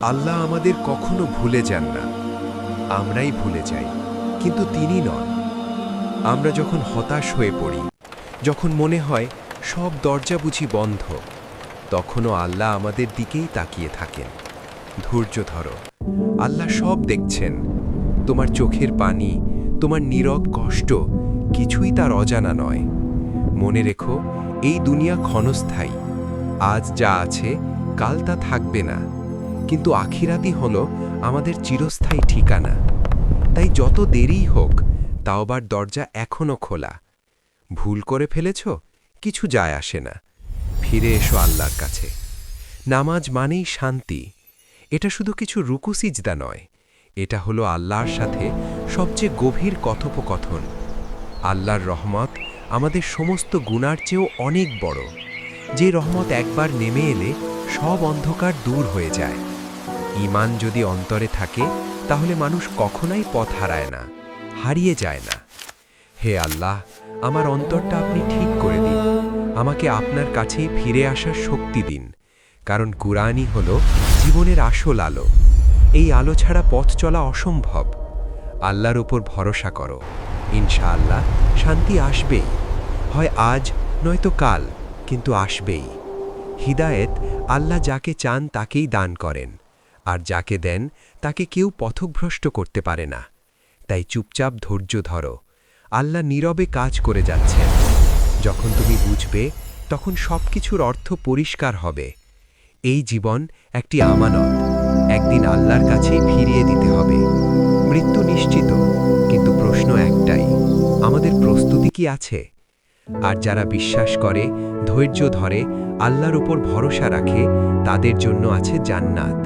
আল্লাহ আমাদের কখনো ভুলে যান না, আমরাই ভুলে যাই, কিন্তু তিনি নন। আমরা যখন হতাশ হয়ে পড়ি, যখন মনে হয় সব দরজা বুঝি বন্ধ, তখনও আল্লাহ আমাদের দিকেই তাকিয়ে থাকেন। ধৈর্য ধরো, আল্লাহ সব দেখছেন। তোমার চোখের পানি, তোমার নীরব কষ্ট, কিছুই তার অজানা নয়। মনে রেখো, এই দুনিয়া ক্ষণস্থায়ী। আজ যা আছে কাল তা থাকবে না, কিন্তু আখিরাতই হলো আমাদের চিরস্থায়ী ঠিকানা। তাই যত দেরিই হোক, তাওবার দরজা এখনো খোলা। ভুল করে ফেলেছ, কিছু যায় আসে না। ফিরে এসো আল্লাহর কাছে। নামাজ মানেই শান্তি। এটা শুধু কিছু রুকু সিজদা নয়, এটা হলো আল্লাহর সাথে সবচেয়ে গভীর কথোপকথন। আল্লাহর রহমত আমাদের সমস্ত গুনার চেয়েও অনেক বড়। যে রহমত একবার নেমে এলে সব অন্ধকার দূর হয়ে যায়। ঈমান যদি অন্তরে থাকে, তাহলে মানুষ কখনোই পথ হারায় না, হারিয়ে যায় না। হে আল্লাহ, আমার অন্তরটা আপনি ঠিক করে দিন। আমাকে আপনার কাছেই ফিরে আসার শক্তি দিন, কারণ কুরআনই হলো জীবনের আসল আলো। এই আলো ছাড়া পথ চলা অসম্ভব। আল্লাহর উপর ভরসা করো, ইনশাআল্লাহ শান্তি আসবেই। হয় আজ নয়তো কাল, কিন্তু আসবেই। হিদায়েত আল্লাহ যাকে চান তাকেই দান করেন, আর যাকে দেন তাকে কেউ পথভ্রষ্ট করতে পারে না। তাই চুপচাপ ধৈর্য ধরো, আল্লাহ নীরবে কাজ করে যাচ্ছেন। যখন তুমি বুঝবে, তখন সবকিছুর অর্থ পরিষ্কার হবে। এই জীবন একটি আমানত, একদিন আল্লাহর কাছেই ফিরিয়ে দিতে হবে। মৃত্যু নিশ্চিত, কিন্তু প্রশ্ন একটাই, আমাদের প্রস্তুতি কি আছে? আর যারা বিশ্বাস করে, ধৈর্য ধরে, আল্লাহর উপর ভরসা রাখে, তাদের জন্য আছে জান্নাত।